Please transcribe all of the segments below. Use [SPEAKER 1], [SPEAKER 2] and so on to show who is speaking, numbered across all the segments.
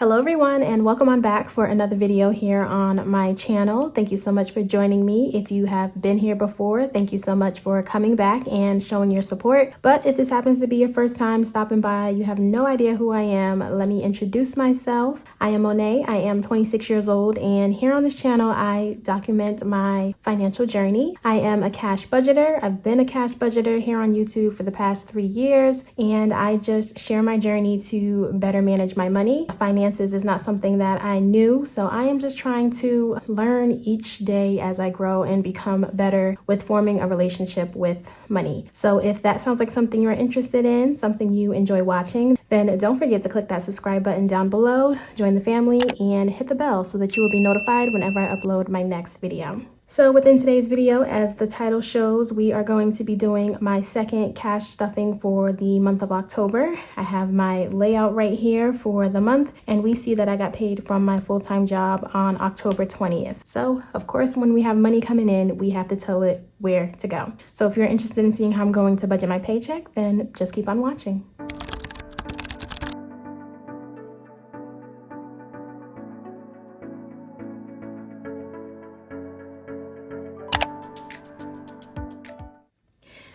[SPEAKER 1] Hello everyone, and welcome on back for another video here on my channel. Thank you so much for joining me. If you have been here before, thank you so much for coming back and showing your support. But if this happens to be your first time stopping by, you have no idea who I am, let me introduce myself. I am Monet. I am 26 years old, and here on this channel I document my financial journey. I am a cash budgeter. I've been a cash budgeter here on YouTube for the past 3 years, and I just share my journey to better manage my money. Finances is not something that I knew, so I am just trying to learn each day as I grow and become better with forming a relationship with money. So if that sounds like something you're interested in, something you enjoy watching, then don't forget to click that subscribe button down below, join the family, and hit the bell so that you will be notified whenever I upload my next video. So within today's video, as the title shows, we are going to be doing my second cash stuffing for the month of October. I have my layout right here for the month, and we see that I got paid from my full-time job on October 20th. So of course, when we have money coming in, we have to tell it where to go. So if you're interested in seeing how I'm going to budget my paycheck, then just keep on watching.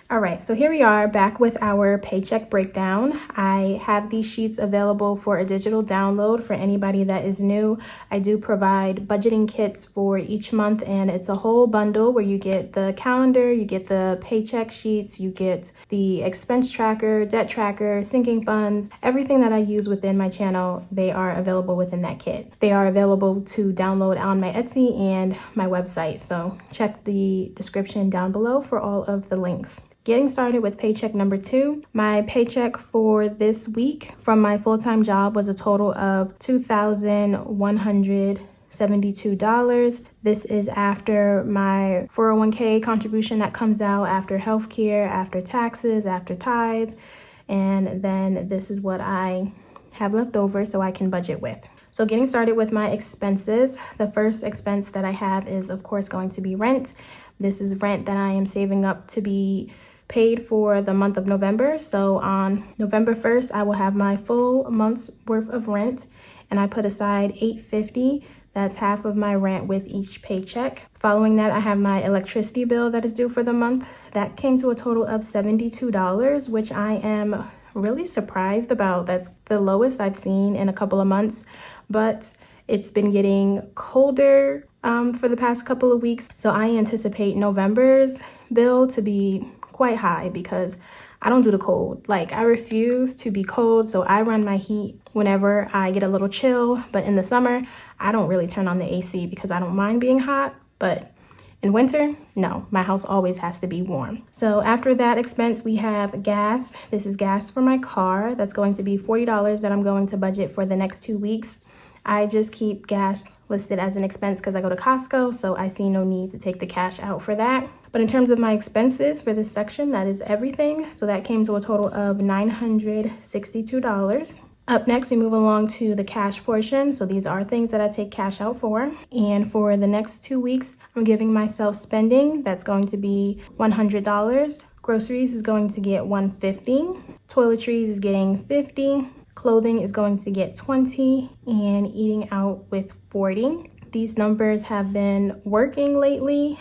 [SPEAKER 1] All right, so here we are back with our paycheck breakdown. I have these sheets available for a digital download for anybody that is new. I do provide budgeting kits for each month, and it's a whole bundle where you get the calendar, you get the paycheck sheets, you get the expense tracker, debt tracker, sinking funds, everything that I use within my channel. They are available within that kit. They are available to download on my Etsy and my website, so check the description down below for all of the links. Getting started with paycheck number 2, my paycheck for this week from my full-time job was a total of $2,172. This is after my 401k contribution that comes out after healthcare, after taxes, after tithe, and then this is what I have left over so I can budget with. So getting started with my expenses, the first expense that I have is of course going to be rent. This is rent that I am saving up to be paid for the month of November. So on November 1st, I will have my full month's worth of rent, and I put aside $850. That's half of my rent with each paycheck. Following that, I have my electricity bill that is due for the month. That came to a total of $72, which I am really surprised about. That's the lowest I've seen in a couple of months, but it's been getting colder for the past couple of weeks. So I anticipate November's bill to be quite high because I don't do the cold. Like, I refuse to be cold, so I run my heat whenever I get a little chill. But in the summer, I don't really turn on the AC because I don't mind being hot. But in winter, no, my house always has to be warm. So after that expense, we have gas. This is gas for my car. That's going to be $40 that I'm going to budget for the next 2 weeks. I just keep gas listed as an expense because I go to Costco, so I see no need to take the cash out for that. But in terms of my expenses for this section, that is everything. So that came to a total of $962. Up next, we move along to the cash portion. So these are things that I take cash out for. And for the next 2 weeks, I'm giving myself spending. That's going to be $100. Groceries is going to get $150. Toiletries is getting $50. Clothing is going to get $20, and eating out with $40. These numbers have been working lately,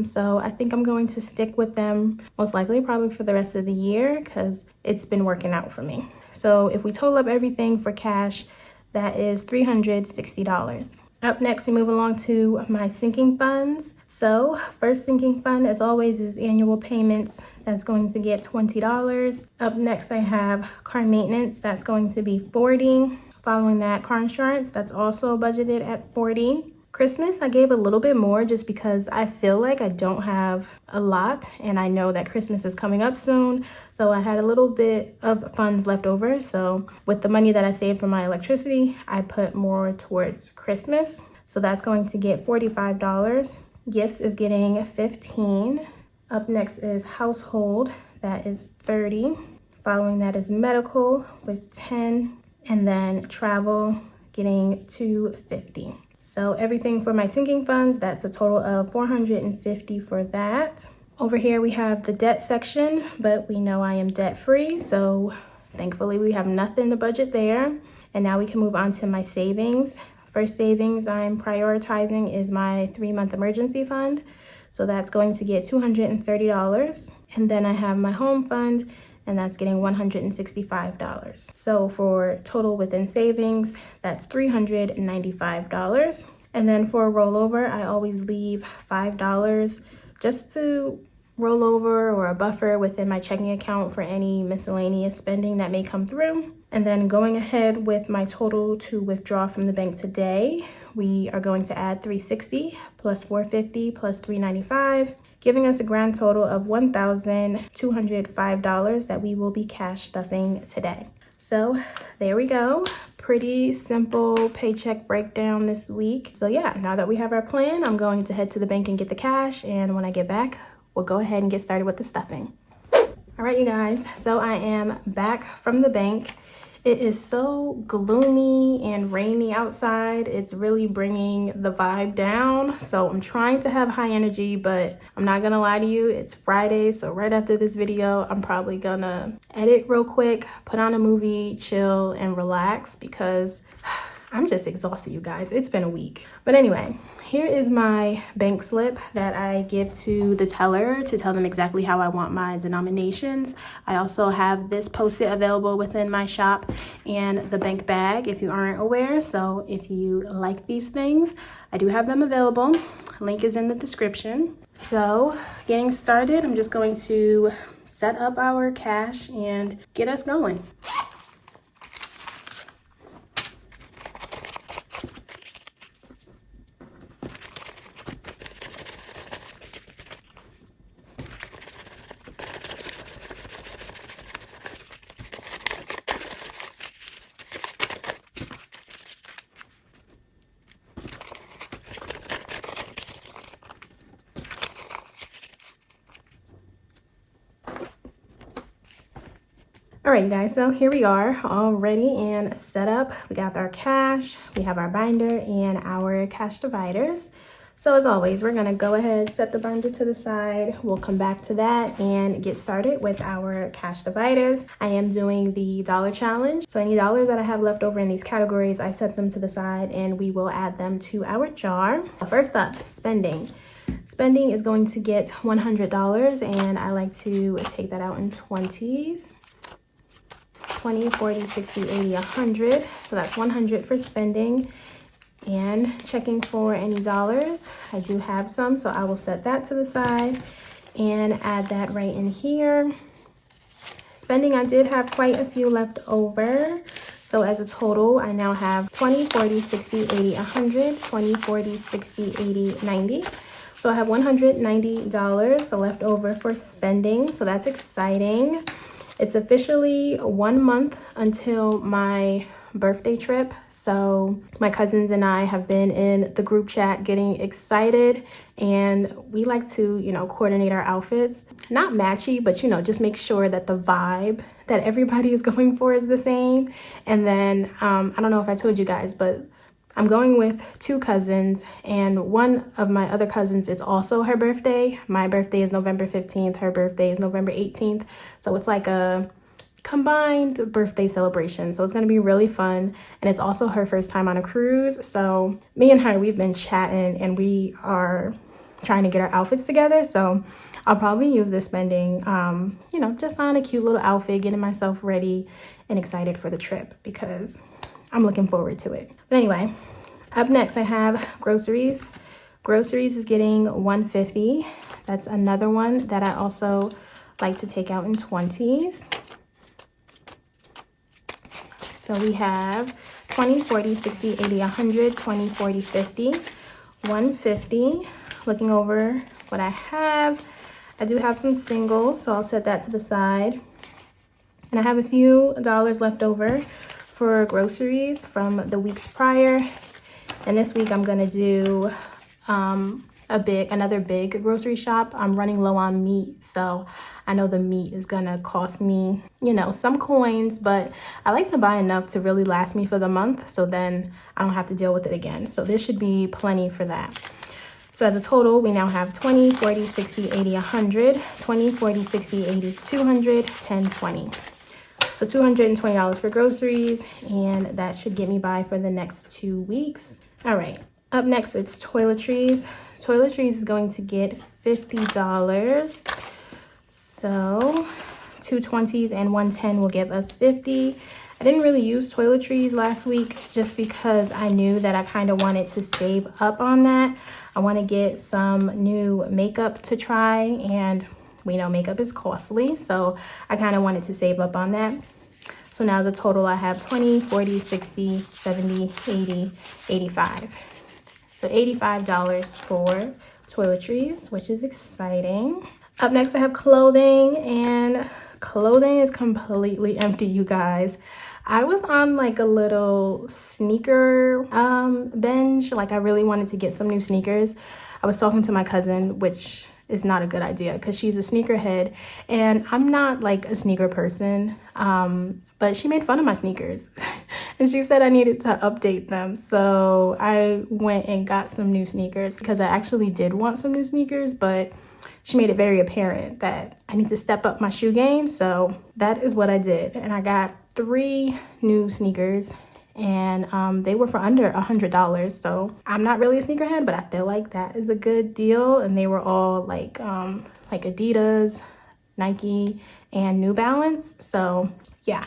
[SPEAKER 1] so I think I'm going to stick with them most likely probably for the rest of the year because it's been working out for me. So if we total up everything for cash, that is $360. Up next, we move along to my sinking funds. So first sinking fund, as always, is annual payments. That's going to get $20. Up next, I have car maintenance. That's going to be $40. Following that, car insurance. That's also budgeted at $40. Christmas, I gave a little bit more just because I feel like I don't have a lot, and I know that Christmas is coming up soon. So I had a little bit of funds left over. So with the money that I saved from my electricity, I put more towards Christmas. So that's going to get $45. Gifts is getting $15. Up next is household. That is $30. Following that is medical with $10. And then travel getting $250. So everything for my sinking funds, that's a total of $450 for that. Over here we have the debt section, but we know I am debt free, so thankfully we have nothing to budget there. And now we can move on to my savings. First savings I'm prioritizing is my 3-month emergency fund. So that's going to get $230. And then I have my home fund, and that's getting $165. So for total within savings, that's $395. And then for a rollover, I always leave $5 just to roll over or a buffer within my checking account for any miscellaneous spending that may come through. And then going ahead with my total to withdraw from the bank today, we are going to add $360 plus $450 plus $395, giving us a grand total of $1,205 that we will be cash stuffing today. So there we go. Pretty simple paycheck breakdown this week. So yeah, now that we have our plan, I'm going to head to the bank and get the cash. And when I get back, we'll go ahead and get started with the stuffing. All right, you guys, so I am back from the bank. It is so gloomy and rainy outside. It's really bringing the vibe down. So I'm trying to have high energy, but I'm not gonna lie to you, it's Friday. So right after this video, I'm probably gonna edit real quick, put on a movie, chill, and relax because I'm just exhausted, you guys. It's been a week. But anyway, here is my bank slip that I give to the teller to tell them exactly how I want my denominations. I also have this Post-it available within my shop and the bank bag if you aren't aware. So if you like these things, I do have them available. Link is in the description. So getting started, I'm just going to set up our cash and get us going. All right, guys, so here we are all ready and set up. We got our cash, we have our binder and our cash dividers. So as always, we're gonna go ahead, set the binder to the side. We'll come back to that and get started with our cash dividers. I am doing the dollar challenge. So any dollars that I have left over in these categories, I set them to the side and we will add them to our jar. First up, spending. Spending is going to get $100 and I like to take that out in 20s. 20, 40, 60, 80, 100. So that's 100 for spending. And checking for any dollars. I do have some, so I will set that to the side and add that right in here. Spending, I did have quite a few left over. So as a total, I now have 20, 40, 60, 80, 100, 20, 40, 60, 80, 90. So I have $190 so left over for spending. So that's exciting. It's officially 1 month until my birthday trip. So my cousins and I have been in the group chat getting excited and we like to, you know, coordinate our outfits. Not matchy, but, you know, just make sure that the vibe that everybody is going for is the same. And then I don't know if I told you guys, but I'm going with 2 cousins and one of my other cousins, it's also her birthday. My birthday is November 15th. Her birthday is November 18th. So it's like a combined birthday celebration. So it's going to be really fun. And it's also her first time on a cruise. So me and her, we've been chatting and we are trying to get our outfits together. So I'll probably use this spending, you know, just on a cute little outfit, getting myself ready and excited for the trip because I'm looking forward to it. But anyway, up next I have groceries. Groceries is getting $150. That's another one that I also like to take out in 20s. So we have 20, 40, 60, 80, 100, 20, 40, 50, 150. Looking over what I have, I do have some singles, so I'll set that to the side. And I have a few dollars left over for groceries from the weeks prior. And this week I'm gonna do another big grocery shop. I'm running low on meat, so I know the meat is gonna cost me, you know, some coins, but I like to buy enough to really last me for the month, so then I don't have to deal with it again. So this should be plenty for that. So as a total, we now have 20, 40, 60, 80, 100, 20, 40, 60, 80, 200, 10, 20. So $220 for groceries, and that should get me by for the next 2 weeks. All right, up next it's toiletries. Toiletries is going to get $50. So 2 20s and 110 will give us 50. I didn't really use toiletries last week just because I knew that I kind of wanted to save up on that. I want to get some new makeup to try, and we know makeup is costly, so I kind of wanted to save up on that. So now as a total, I have 20, 40, 60, 70, 80, 85. So $85 for toiletries, which is exciting. Up next, I have clothing, and clothing is completely empty, you guys. I was on like a little sneaker binge. Like I really wanted to get some new sneakers. I was talking to my cousin, which is not a good idea because she's a sneakerhead and I'm not like a sneaker person. But she made fun of my sneakers and she said I needed to update them. So I went and got some new sneakers because I actually did want some new sneakers, but she made it very apparent that I need to step up my shoe game. So that is what I did. And I got 3 new sneakers, and they were for under $100. So I'm not really a sneakerhead, but I feel like that is a good deal. And they were all like Adidas, Nike, and New Balance. So yeah,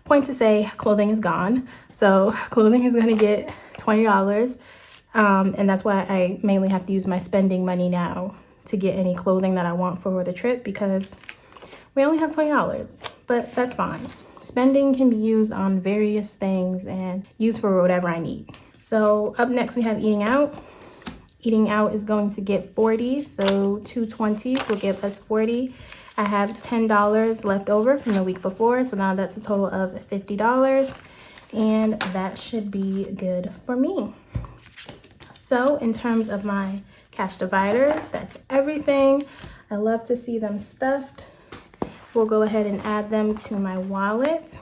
[SPEAKER 1] point to say clothing is gone. So clothing is gonna get $20. And that's why I mainly have to use my spending money now to get any clothing that I want for the trip, because we only have $20, but that's fine. Spending can be used on various things and used for whatever I need. So up next we have eating out. Eating out is going to get 40, so 2 20s will give us 40. I have $10 left over from the week before, so now that's a total of $50, and that should be good for me. So in terms of my cash dividers, that's everything. I love to see them stuffed. We'll go ahead and add them to my wallet.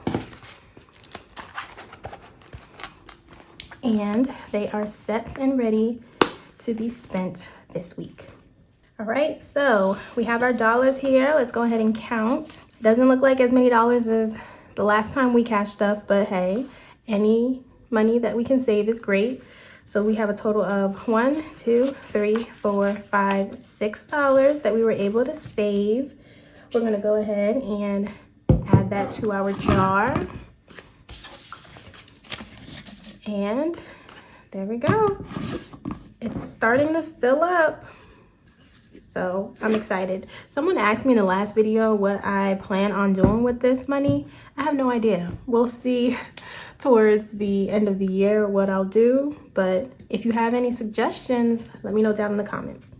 [SPEAKER 1] And they are set and ready to be spent this week. All right, so we have our dollars here. Let's go ahead and count. Doesn't look like as many dollars as the last time we cashed stuff, but hey, any money that we can save is great. So we have a total of $1, 2, 3, 4, 5, $6 that we were able to save. We're gonna go ahead and add that to our jar. And there we go. It's starting to fill up. So I'm excited. Someone asked me in the last video what I plan on doing with this money. I have no idea. We'll see towards the end of the year what I'll do. But if you have any suggestions, let me know down in the comments.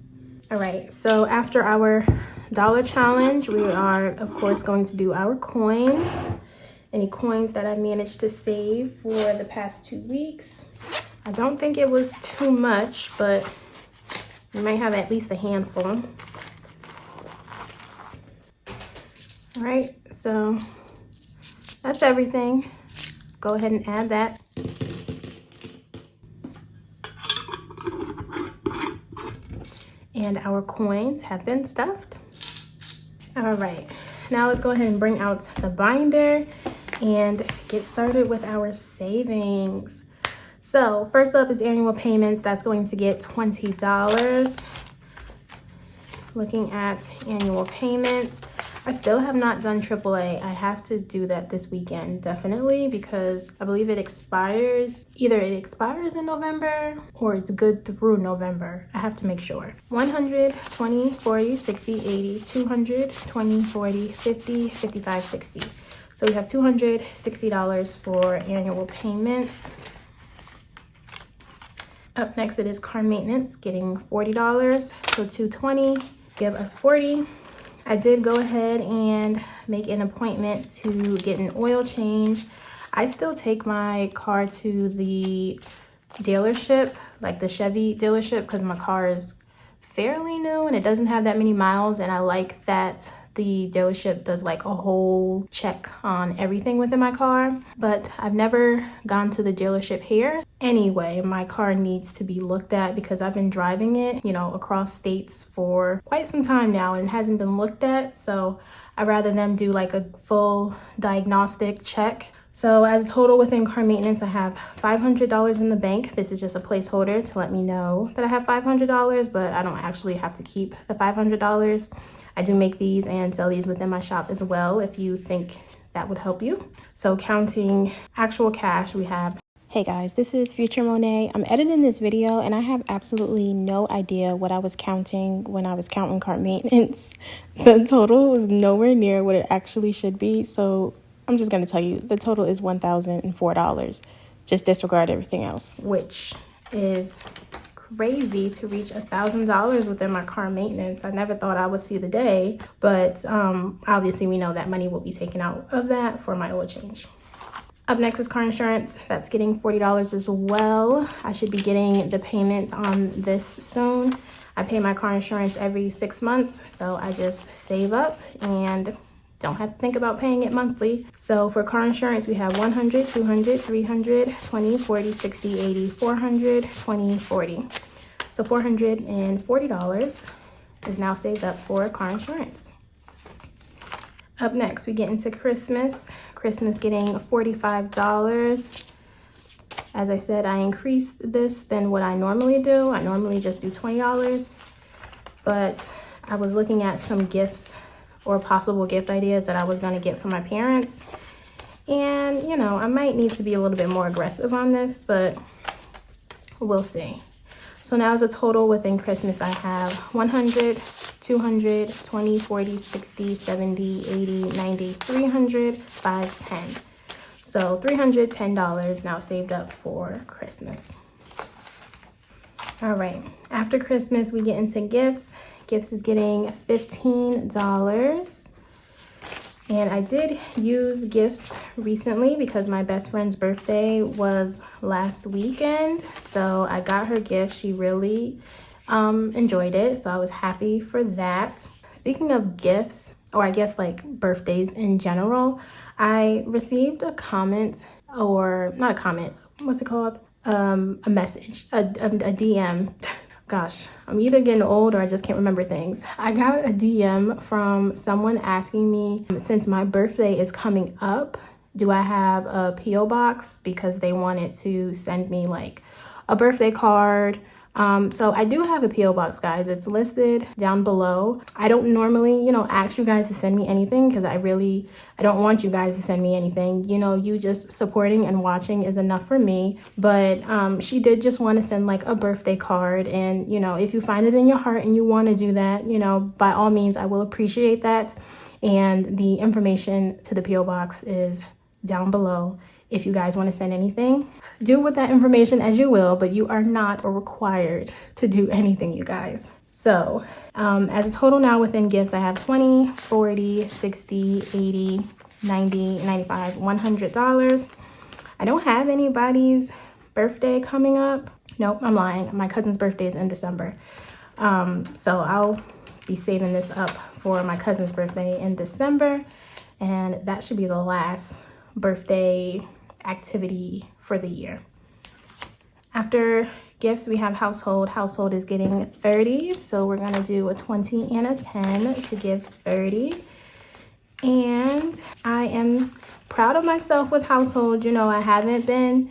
[SPEAKER 1] All right, so after our dollar challenge, we are of course going to do our coins. Any coins that I managed to save for the past 2 weeks. I don't think it was too much, but we might have at least a handful. All right, so that's everything. Go ahead and add that. And our coins have been stuffed. All right, now let's go ahead and bring out the binder and get started with our savings. So first up is annual payments. That's going to get $20. Looking at annual payments, I still have not done AAA. I have to do that this weekend, definitely, because I believe it expires. Either it expires in November or it's good through November. I have to make sure. 100, 20, 40, 60, 80, 200, 20, 40, 50, 55, 60. So we have $260 for annual payments. Up next, it is car maintenance, getting $40. So $220, give us $40. I did go ahead and make an appointment to get an oil change. I still take my car to the dealership, like the Chevy dealership, because my car is fairly new and it doesn't have that many miles, and I like that the dealership does like a whole check on everything within my car, but I've never gone to the dealership here. Anyway, my car needs to be looked at because I've been driving it, you know, across states for quite some time now and it hasn't been looked at. So I'd rather them do like a full diagnostic check. So as a total within car maintenance, I have $500 in the bank. This is just a placeholder to let me know that I have $500, but I don't actually have to keep the $500. I do make these and sell these within my shop as well if you think that would help you. So counting actual cash, we have... Hey guys, this is Future Monet. I'm editing this video and I have absolutely no idea what I was counting when I was counting car maintenance. The total was nowhere near what it actually should be. So I'm just going to tell you the total is $1,004. Just disregard everything else, which is crazy to reach $1,000 within my car maintenance. I never thought I would see the day, but obviously we know that money will be taken out of that for my oil change. Up next is car insurance. That's getting $40 as well. I should be getting the payments on this soon. I pay my car insurance every 6 months, so I just save up and don't have to think about paying it monthly. So for car insurance, we have 100, 200, 300, 20, 40, 60, 80, 400, 20, 40. So $440 is now saved up for car insurance. Up next, we get into Christmas. Christmas getting $45. As I said, I increased this than what I normally do. I normally just do $20, but I was looking at some gifts or possible gift ideas that I was going to get for my parents. And, you know, I might need to be a little bit more aggressive on this, but we'll see. So now as a total within Christmas, I have 100, 200, 20, 40, 60, 70, 80, 90, 300, 5, 10. So $310 now saved up for Christmas. All right, after Christmas, we get into gifts. Gifts is getting $15. And I did use gifts recently because my best friend's birthday was last weekend. So I got her gift. She really enjoyed it. So I was happy for that. Speaking of gifts, or I guess like birthdays in general, I received a comment, or not a comment, what's it called? A message, a DM. Gosh, I'm either getting old or I just can't remember things. I got a DM from someone asking me, since my birthday is coming up, do I have a P.O. box? Because they wanted to send me like a birthday card. So I do have a P.O. box, guys. It's listed down below. I don't normally, ask you guys to send me anything because I don't want you guys to send me anything. You just supporting and watching is enough for me. But she did just want to send like a birthday card. And, if you find it in your heart and you want to do that, by all means, I will appreciate that. And the information to the P.O. box is down below. If you guys want to send anything, do with that information as you will, but you are not required to do anything, you guys. So as a total now within gifts, I have 20, 40, 60, 80, 90, 95, $100. I don't have anybody's birthday coming up. Nope, I'm lying. My cousin's birthday is in December. So I'll be saving this up for my cousin's birthday in December. And that should be the last birthday activity for the year. After gifts, we have household. Household is getting 30, so we're gonna do a 20 and a 10 to give 30. And I am proud of myself with household. I haven't been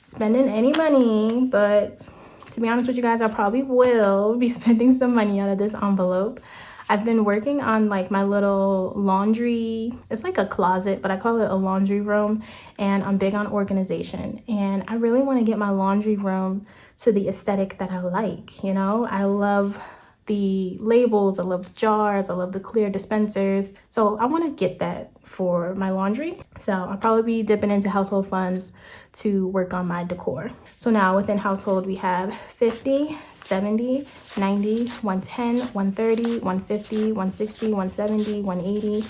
[SPEAKER 1] spending any money, but to be honest with you guys, I probably will be spending some money out of this envelope. I've been working on like my little laundry. It's like a closet, but I call it a laundry room. And I'm big on organization. And I really want to get my laundry room to the aesthetic that I like. I love the labels. I love the jars. I love the clear dispensers. So I want to get that for my laundry. So I'll probably be dipping into household funds to work on my decor. So now within household, we have 50, 70, 90, 110, 130, 150, 160, 170, 180,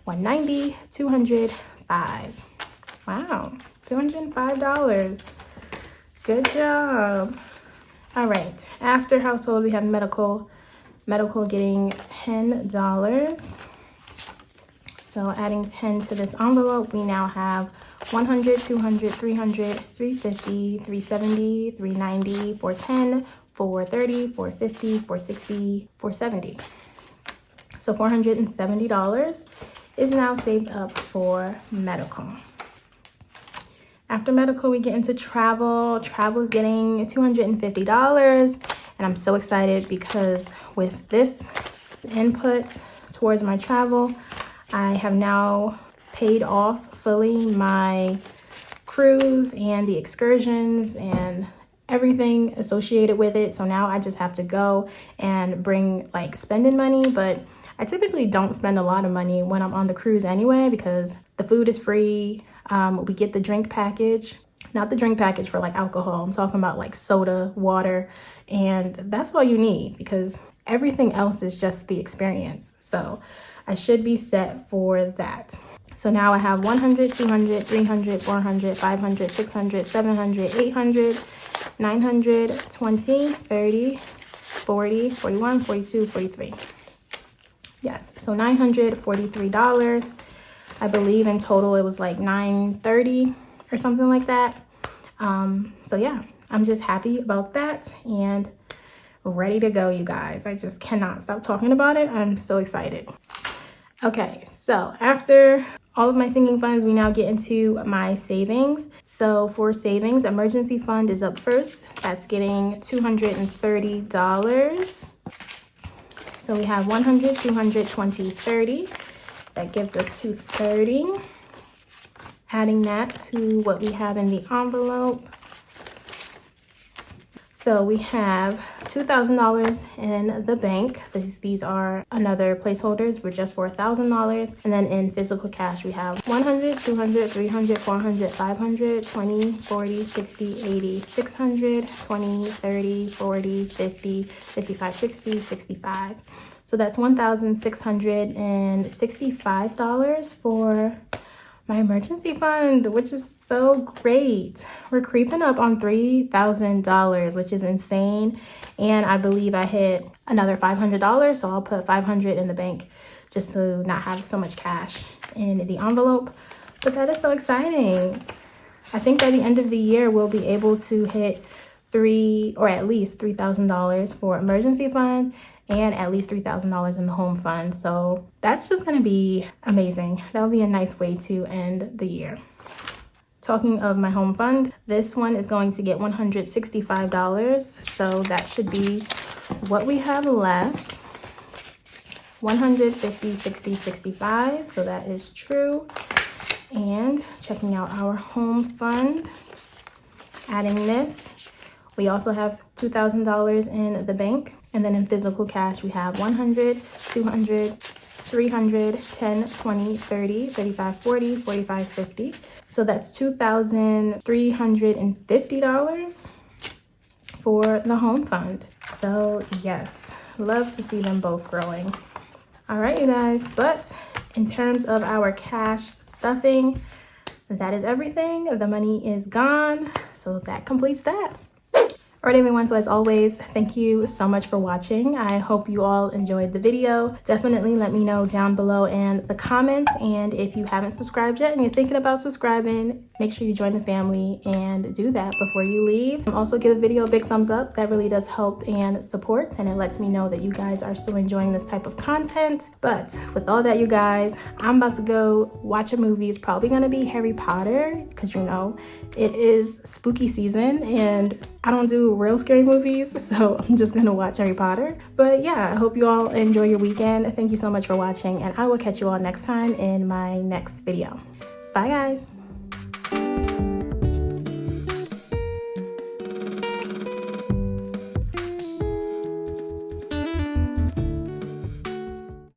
[SPEAKER 1] 190, 205. Wow, $205. Good job. All right, after household, we have medical. Medical getting $10. So adding 10 to this envelope, we now have 100, 200, 300, 350, 370, 390, 410, 430, 450, 460, 470. So $470 is now saved up for medical. After medical, we get into travel. Travel is getting $250, and I'm so excited because with this input towards my travel, I have now paid off fully my cruise and the excursions and everything associated with it. So now I just have to go and bring like spending money, but I typically don't spend a lot of money when I'm on the cruise anyway, because the food is free. We get the drink package, not the drink package for like alcohol. I'm talking about like soda, water, and that's all you need because everything else is just the experience. So I should be set for that. So now I have 100, 200, 300, 400, 500, 600, 700, 800, 900, 20, 30, 40, 41, 42, 43. Yes, so $943. I believe in total it was like $930 or something like that. So yeah, I'm just happy about that and ready to go, you guys. I just cannot stop talking about it. I'm so excited. Okay, so after all of my sinking funds, we now get into my savings. So for savings, emergency fund is up first. That's getting $230. So we have 100, 200, 20, 30. That gives us $230. Adding that to what we have in the envelope. So we have $2,000 in the bank. These are another placeholders. We're just for $1,000. And then in physical cash, we have 100, 200, 300, 400, 500, 20, 40, 60, 80, 600, 20, 30, 40, 50, 55, 60, 65. So that's $1,665 for my emergency fund, which is so great. We're creeping up on $3,000, which is insane. And I believe I hit another $500, so I'll put $500 in the bank just to not have so much cash in the envelope. But that is so exciting. I think by the end of the year, we'll be able to hit at least $3,000 for emergency fund and at least $3,000 in the home fund. So that's just gonna be amazing. That'll be a nice way to end the year. Talking of my home fund, this one is going to get $165. So that should be what we have left. 150, 60, 65. So that is true. And checking out our home fund, adding this. We also have $2,000 in the bank. And then in physical cash, we have 100, 200, 300, 10, 20, 30, 35, 40, 45, 50. So that's $2,350 for the home fund. So yes, love to see them both growing. All right, you guys, but in terms of our cash stuffing, that is everything. The money is gone. So that completes that. All right, everyone, so as always, thank you so much for watching. I hope you all enjoyed the video. Definitely let me know down below in the comments, and if you haven't subscribed yet and you're thinking about subscribing, make sure you join the family and do that before you leave. Also give the video a big thumbs up. That really does help and supports, and it lets me know that you guys are still enjoying this type of content. But with all that, you guys, I'm about to go watch a movie. It's probably gonna be Harry Potter, because you know it is spooky season and I don't do real scary movies, so I'm just gonna watch Harry Potter. But yeah, I hope you all enjoy your weekend. Thank you so much for watching, and I will catch you all next time in my next video. Bye, guys.